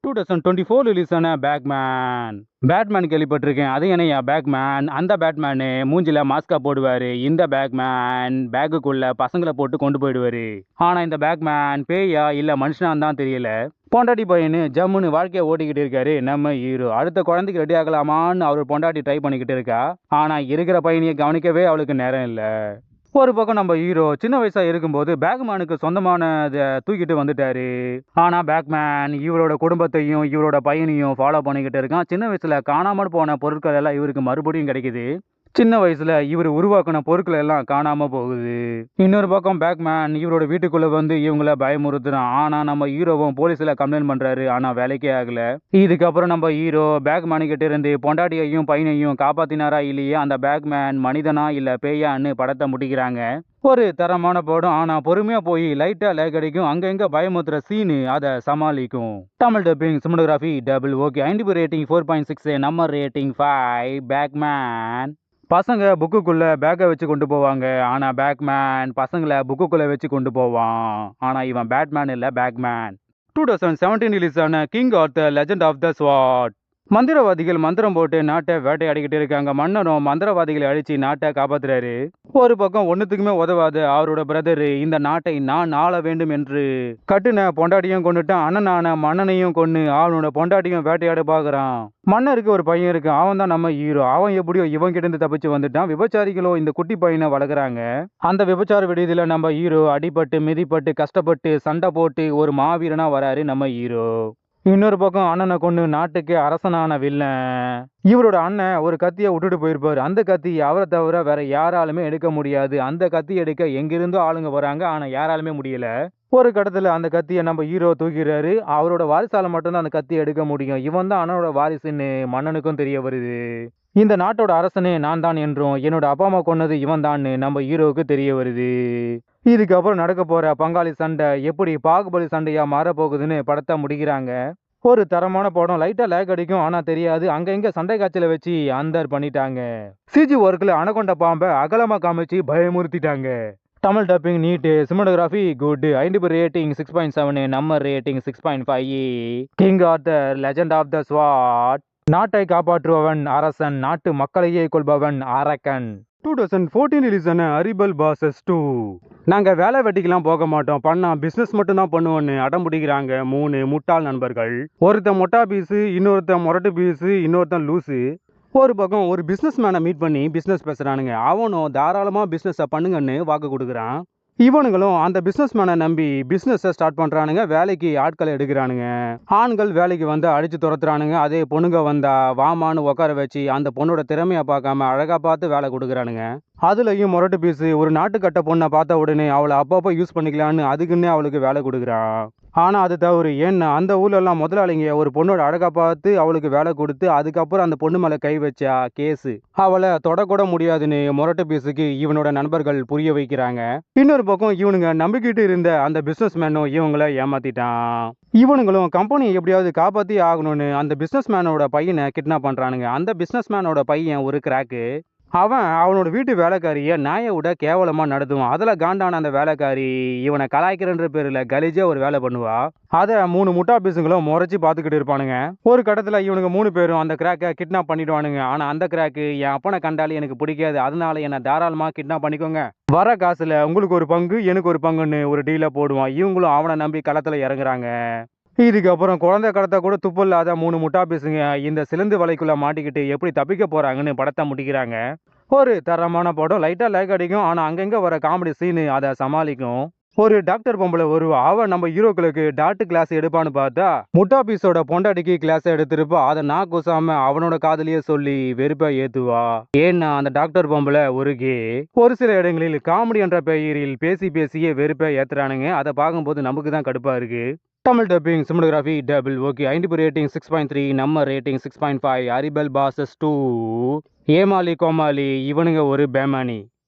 2024 release ஆன Batman கேள்விப்பட்டிருக்கேன். அது என்னையா பேட்மேன்? அந்த பேட்மேனு மூஞ்சில மாஸ்கா போடுவாரு. இந்த பேட்மேன் பேக்குக்குள்ள பசங்களை போட்டு கொண்டு போயிடுவாரு. ஆனா இந்த பேட்மேன் பேயா இல்ல மனுஷனான்னு தான் தெரியல. பொண்டாட்டி பையனு ஜம்முன்னு வாழ்க்கையை ஓட்டிக்கிட்டு இருக்காரு நம்ம ஹீரோ. அடுத்த குழந்தைக்கு ரெடி ஆகலாமான்னு அவர் பொண்டாட்டி ட்ரை பண்ணிக்கிட்டு இருக்கா. ஆனா இருக்கிற பையனையே கவனிக்கவே அவளுக்கு நேரம் இல்ல. ஒரு பக்கம் நம்ம ஹீரோ சின்ன வயசா இருக்கும்போது பேக்மேனுக்கு சொந்தமானதை தூக்கிட்டு வந்துட்டாரு. ஆனா பேக்மேன் இவரோட குடும்பத்தையும் இவரோட பையனையும் ஃபாலோ பண்ணிக்கிட்டு இருக்கான். சின்ன வயசுல காணாமல் போன பொருட்கள் எல்லாம் இவருக்கு மறுபடியும் கிடைக்குது. சின்ன வயசுல இவர் உருவாக்கின பொருட்கள் எல்லாம் காணாம போகுது. இன்னொரு பக்கம் பேக்மேன் இவரோட வீட்டுக்குள்ள வந்து இவங்கள பயமுறுத்துறான். ஆனா நம்ம ஹீரோவும் போலீஸ்ல கம்ப்ளைண்ட் பண்றாரு. ஆனா வேலைக்கே ஆகல. இதுக்கப்புறம் நம்ம ஹீரோ பேக்மேன் கிட்ட இருந்து பொண்டாட்டியையும் பையனையும் காப்பாத்தினாரா இல்லையே, அந்த பேக்மேன் மனிதனா இல்ல பேயான்னு படத்தை முடிக்கிறாங்க. ஒரு தரமான படம். ஆனா பொறுமையா போய் லைட்டா லேக் அடிக்கும். அங்க எங்க பயமுறுத்துற சீனு அதை சமாளிக்கும். Tamil dubbing cinematography double okay. IMDb rating 4.6, நம்ம ரேட்டிங் 5. பேக்மேன் பசங்க புக்குக்குள்ள பேக்கை வச்சு கொண்டு போவாங்க. ஆனா பேக்மேன் பசங்களை புக்குக்குள்ள வச்சு கொண்டு போவான். ஆனா இவன் பேட்மேன் இல்ல பேக்மேன். 2017 ரிலீஸ் ஆன King Arthur legend of the sword. மந்திரவாதிகள் மந்திரம் போட்டு நாட்டை வேட்டையாடிக்கிட்டு இருக்காங்க. மன்னரும் மந்திரவாதிகளை அழிச்சு நாட்டை காப்பாத்துறாரு. ஒரு பக்கம் ஒன்னுத்துக்குமே உதவாத அவரோட பிரதரு இந்த நாட்டை நான் ஆள வேண்டும் என்று கட்டுன பொண்டாட்டியும் கொண்டுட்டான். அண்ணனான மன்னனையும் கொண்டு அவனோட பொண்டாட்டியும் வேட்டையாட பாக்குறான். மன்னருக்கு ஒரு பையன் இருக்கு. அவன் தான் நம்ம ஹீரோ. அவன் எப்படியோ இவன் கிட்ட இருந்து தப்பிச்சு வந்துட்டான். விபச்சாரிகளோ இந்த குட்டி பையனை வளர்க்குறாங்க. அந்த விபச்சார விடுதியில நம்ம ஹீரோ அடிபட்டு மிதிப்பட்டு கஷ்டப்பட்டு சண்டை போட்டு ஒரு மாவீரனா வராரு நம்ம ஹீரோ. இன்னொரு பக்கம் அண்ணனை கொண்டு நாட்டுக்கு அரசனான வில்லன். இவரோட அண்ணன் ஒரு கத்தியை விட்டுட்டு போயிருப்பாரு. அந்த கத்தி அவரை தவிர வேற யாராலுமே எடுக்க முடியாது. அந்த கத்தி எடுக்க எங்கிருந்தோ ஆளுங்க வராங்க. ஆனா யாராலுமே முடியல. ஒரு கடத்துல அந்த கத்தியை நம்ம ஹீரோ தூக்கிறாரு. அவரோட வாரிசால மட்டும்தான் அந்த கத்தியை எடுக்க முடியும். இவன் தான் அண்ணனோட வாரிசுன்னு மன்னனுக்கும் தெரிய வருது. இந்த நாட்டோட அரசனே நான் தான் என்றும் என்னோட அப்பா அம்மா கொன்னது இவன் தான் நம்ம ஹீரோவுக்கு தெரிய வருது. இதுக்கப்புறம் நடக்க போற பங்காளி சண்டை எப்படி பாகுபலி சண்டையா மாற போகுதுன்னு படத்தை முடிக்கிறாங்க. ஒரு தரமான படம். லைட்டா லேக் அடிக்கும். ஆனா தெரியாது. அங்க இங்க சண்டை காட்சியில வச்சு அந்தர் பண்ணிட்டாங்க. சிஜி ஒர்க்ல அனகொண்ட பாம்பை அகலமா காமிச்சு பயமுறுத்திட்டாங்க. Tamil dubbing neat. Cinematography good. IMDb rating 6.7, நம்ம rating 6.5. King Arthur legend of the sword. நாட்டை காப்பாற்றுபவன் அரசன், நாட்டு மக்களையே கொள்பவன் அரக்கன். 2014 ரிலீஸ் ஆன ஹரிபல் பாசஸ் 2. நாங்க வேலை வெட்டிக்கெல்லாம் போக மாட்டோம், பண்ணா பிசினஸ் மட்டும் தான் பண்ணுவோன்னு அடம் பிடிக்கிறாங்க 3 முட்டாள் நண்பர்கள். ஒருத்தன் மொட்டா பீஸு, இன்னொருத்தன் மொரட்டு பீஸு, இன்னொருத்தன் லூஸு. ஒரு பக்கம் ஒரு பிசினஸ் மேனை மீட் பண்ணி பிசினஸ் பேசுறானுங்க. அவனும் தாராளமா பிசினஸ் பண்ணுங்கன்னு வாக்கு கொடுக்குறான். இவனுங்களும் அந்த பிசினஸ் மேனை நம்பி பிசினஸ் ஸ்டார்ட் பண்றானுங்க. வேலைக்கு ஆட்களை எடுக்கிறானுங்க. ஆண்கள் வேலைக்கு வந்து அடிச்சு துரத்துறானுங்க. அதே பொண்ணுங்க வந்தா வாமான்னு உட்கார வச்சு அந்த பொண்ணோட திறமையை பார்க்காம அழகா பார்த்து வேலை கொடுக்குறானுங்க. அதுலயும் மொரட்டு பீஸு ஒரு நாட்டுக்கட்ட பொண்ணை பார்த்த உடனே அவளை அப்பப்போ யூஸ் பண்ணிக்கலான்னு அதுக்குன்னே அவளுக்கு வேலை கொடுக்குறான். ஆனா அது தவறு. ஏன்னா அந்த ஊர்ல எல்லாம் முதலாளிங்க ஒரு பொண்ணோட அழகா பார்த்து அவளுக்கு வேலை கொடுத்து அதுக்கப்புறம் அந்த பொண்ணு மேல கை வச்சா கேஸு. அவளை தொடக்கூட முடியாதுன்னு மொரட்டு பீஸுக்கு இவனோட நண்பர்கள் புரிய வைக்கிறாங்க. இன்னொரு பக்கம் இவனுங்க நம்பிக்கிட்டு இருந்த அந்த பிசினஸ் மேனும் இவங்களை ஏமாத்திட்டான். இவனுங்களும் கம்பெனியை எப்படியாவது காப்பாத்தி ஆகணும்னு அந்த பிசினஸ் மேனோட பையனை கிட்னாப் பண்றானுங்க. அந்த பிசினஸ் மேனோட பையன் ஒரு கிராக்கு. அவனோட வீட்டு வேலைக்காரிய நாயை விட கேவலமா நடத்துவான். அதுல காண்டான அந்த வேலைக்காரி இவனை கலாய்க்கிறன்ற பேர்ல கலிஜா ஒரு வேலை பண்ணுவா. அத 3 முட்டா பீஸுங்களும் முறைச்சு பாத்துக்கிட்டு இருப்பானுங்க. ஒரு கட்டத்துல இவனுங்க 3 பேரும் அந்த கிராக்கை கிட்னாப் பண்ணிடுவானுங்க. ஆனா அந்த கிராக்கு என் அப்பனை கண்டாலே எனக்கு பிடிக்காது, அதனால என்ன தாராளமா கிட்னாப் பண்ணிக்கோங்க, வர காசுல உங்களுக்கு ஒரு பங்கு எனக்கு ஒரு பங்குன்னு ஒரு டீலை போடுவான். இவங்களும் அவனை நம்பி களத்துல இறங்குறாங்க. இதுக்கப்புறம் குழந்தை கடத்த கூட துப்பு இல்லாத 3 முட்டா பீஸுங்க இந்த சிலந்து வலைக்குள்ள மாட்டிக்கிட்டு எப்படி தப்பிக்க போறாங்கன்னு படத்தை முடிக்கிறாங்க. ஒரு தரமான படம். லைட்டா லேக் அடிக்கும். ஆனா அங்கங்க வர காமெடி சீனு அதை சமாளிக்கும். ஒரு டாக்டர் பொம்பளை வருவா. அவன் நம்ம ஹீரோக்களுக்கு டாக்டர் கிளாஸ் எடுப்பான்னு பார்த்தா முட்டா பீஸோட பொண்டாட்டிக்கு கிளாஸ் எடுத்திருப்பா. அதை நான் கூசாம அவனோட காதலியே சொல்லி வெறுப்பா ஏத்துவா. ஏன்னா அந்த டாக்டர் பொம்பளை ஒரு கே. ஒரு சில இடங்களில் காமெடி என்ற பெயரில் பேசி பேசியே வெறுப்பா ஏத்துறானுங்க. அதை பார்க்கும்போது நமக்கு தான் கடுப்பா இருக்கு. Tamil dubbing cinematography double okay. IMDb rating 6.3, நம்ம ரேட்டிங் 6.5. ஹரிபல் பாசஸ் 2. ஏமாலி கோமாளி இவனுங்க ஒரு பேமானி.